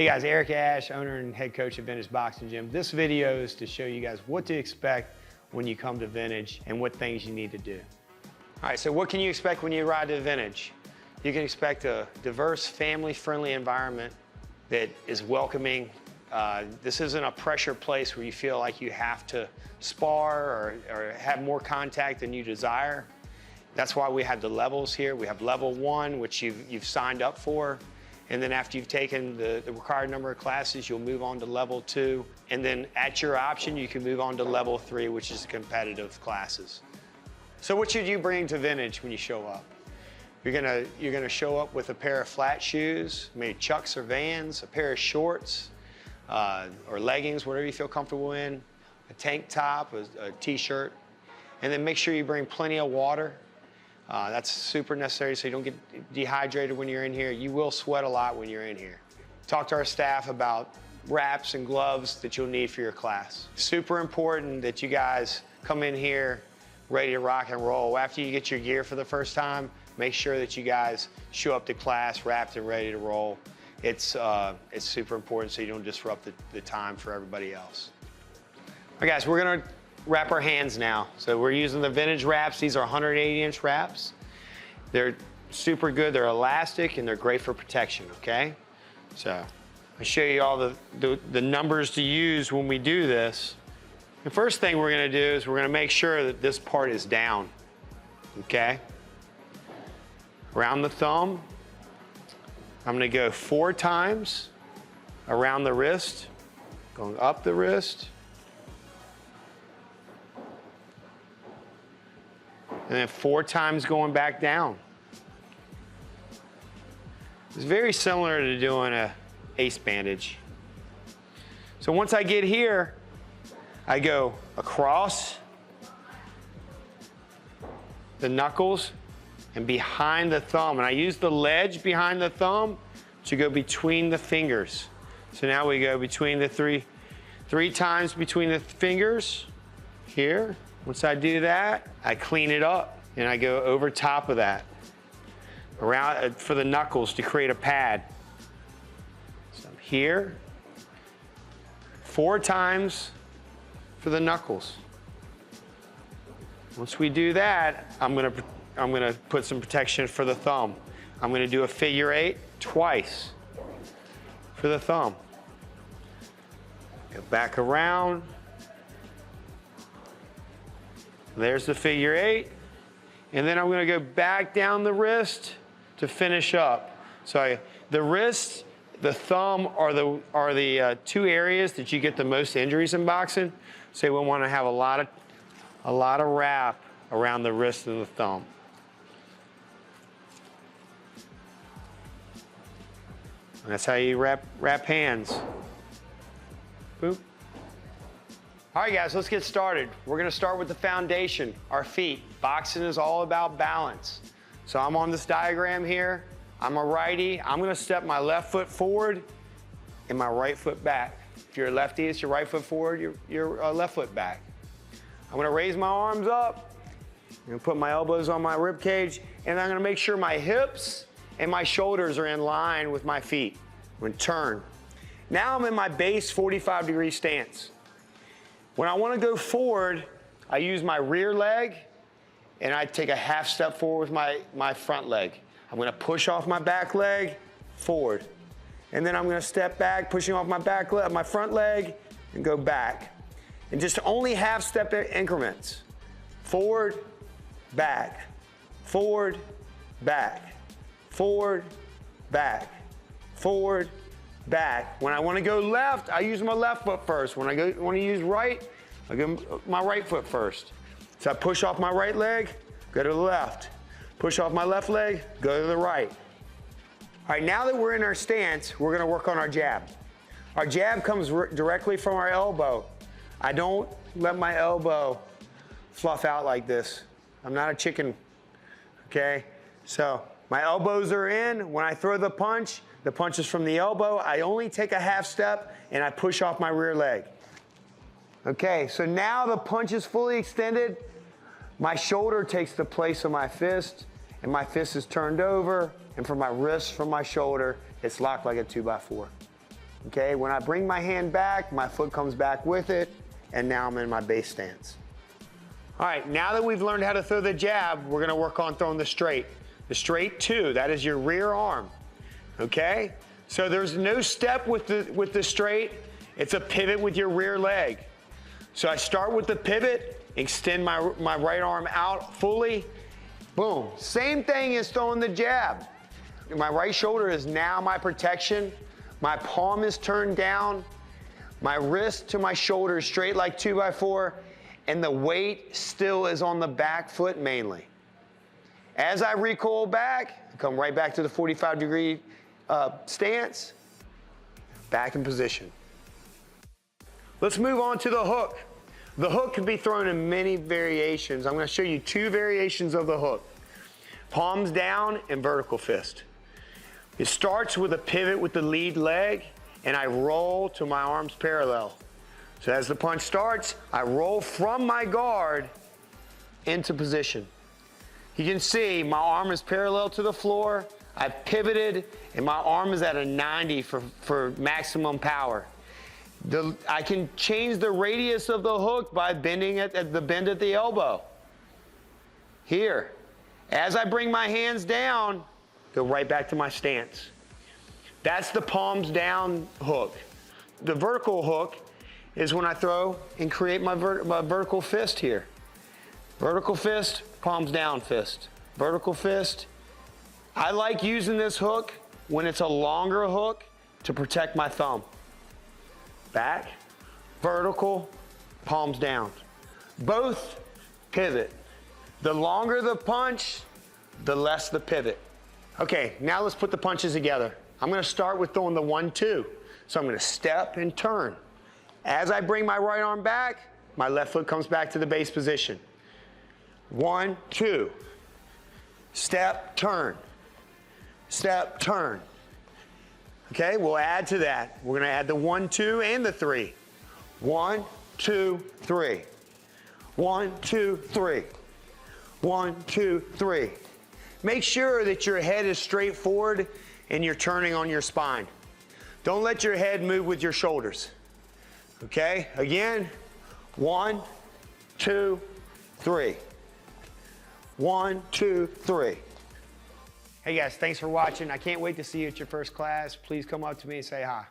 Hey guys, Eric Ash, owner and head coach of Vintage Boxing Gym. This video is to show you guys what to expect when you come to Vintage and what things you need to do. All right, so what can you expect when you ride to Vintage? You can expect a diverse, family-friendly environment that is welcoming. This isn't a pressure place where you feel like you have to spar or have more contact than you desire. That's why we have the levels here. We have level 1, which you've signed up for. And then after you've taken the required number of classes, you'll move on to level 2. And then at your option, you can move on to level 3, which is the competitive classes. So what should you bring to Vintage when you show up? You're gonna show up with a pair of flat shoes, maybe Chucks or Vans, a pair of shorts, or leggings, whatever you feel comfortable in, a tank top, a t-shirt, and then make sure you bring plenty of water. That's super necessary so you don't get dehydrated when you're in here. You will sweat a lot when you're in here. Talk to our staff about wraps and gloves that you'll need for your class. Super important that you guys come in here ready to rock and roll. After you get your gear for the first time, make sure that you guys show up to class wrapped and ready to roll. It's super important so you don't disrupt the time for everybody else. All right, guys, we're gonna wrap our hands now. So we're using the Vintage wraps. These are 180-inch wraps. They're super good. They're elastic and they're great for protection, okay? So I'll show you all the numbers to use when we do this. The first thing we're gonna do is we're gonna make sure that this part is down, okay? Around the thumb, I'm gonna go 4 times around the wrist, going up the wrist, and then 4 times going back down. It's very similar to doing a ace bandage. So once I get here, I go across the knuckles and behind the thumb. And I use the ledge behind the thumb to go between the fingers. So now we go between the three times between the fingers here. Once I do that, I clean it up and I go over top of that around for the knuckles to create a pad. So I'm here, 4 times for the knuckles. Once we do that, I'm gonna put some protection for the thumb. I'm gonna do a figure 8 twice for the thumb. Go back around. There's the figure 8. And then I'm gonna go back down the wrist to finish up. So the wrist, the thumb are the 2 areas that you get the most injuries in boxing. So we wanna have a lot of wrap around the wrist and the thumb. And that's how you wrap hands. Boop. All right, guys, let's get started. We're gonna start with the foundation, our feet. Boxing is all about balance. So I'm on this diagram here. I'm a righty. I'm gonna step my left foot forward and my right foot back. If you're a lefty, it's your right foot forward, your left foot back. I'm gonna raise my arms up. I'm gonna put my elbows on my rib cage, and I'm gonna make sure my hips and my shoulders are in line with my feet. I'm gonna turn. Now I'm in my base 45-degree stance. When I want to go forward, I use my rear leg and I take a half step forward with my front leg. I'm going to push off my back leg forward. And then I'm going to step back, pushing off my front leg and go back. And just only half step increments. Forward, back, forward, back, forward, back, forward, back. When I want to go left, I use my left foot first. When I want to use right, I go my right foot first. So I push off my right leg, go to the left. Push off my left leg, go to the right. All right, now that we're in our stance, we're gonna work on our jab. Our jab comes directly from our elbow. I don't let my elbow fluff out like this. I'm not a chicken, okay? So my elbows are in. When I throw the punch is from the elbow. I only take a half step and I push off my rear leg. Okay, so now the punch is fully extended. My shoulder takes the place of my fist and my fist is turned over, and from my wrist, from my shoulder, it's locked like a 2x4. Okay, when I bring my hand back, my foot comes back with it, and now I'm in my base stance. All right, now that we've learned how to throw the jab, we're gonna work on throwing the straight. The straight 2, that is your rear arm, okay? So there's no step with the straight, it's a pivot with your rear leg. So I start with the pivot, extend my right arm out fully, boom. Same thing as throwing the jab. My right shoulder is now my protection. My palm is turned down. My wrist to my shoulder is straight like 2x4, and the weight still is on the back foot mainly. As I recoil back, come right back to the 45-degree stance, back in position. Let's move on to the hook. The hook can be thrown in many variations. I'm going to show you 2 variations of the hook. Palms down and vertical fist. It starts with a pivot with the lead leg, and I roll to my arms parallel. So as the punch starts, I roll from my guard into position. You can see my arm is parallel to the floor. I've pivoted, and my arm is at a 90 for maximum power. I can change the radius of the hook by bending at the bend at the elbow. Here. As I bring my hands down, go right back to my stance. That's the palms down hook. The vertical hook is when I throw and create my vertical fist here. Vertical fist, palms down fist. Vertical fist. I like using this hook when it's a longer hook to protect my thumb. Back, vertical, palms down. Both pivot. The longer the punch, the less the pivot. Okay, now let's put the punches together. I'm gonna start with throwing the 1-2. So I'm gonna step and turn. As I bring my right arm back, my left foot comes back to the base position. 1, 2. Step, turn. Step, turn. Okay, we'll add to that. We're gonna add the 1, 2, and the 3. 1, 2, 3. 1, 2, 3. 1, 2, 3. Make sure that your head is straight forward and you're turning on your spine. Don't let your head move with your shoulders. Okay, again, 1, 2, 3. 1, 2, 3. Hey guys, thanks for watching. I can't wait to see you at your first class. Please come up to me and say hi.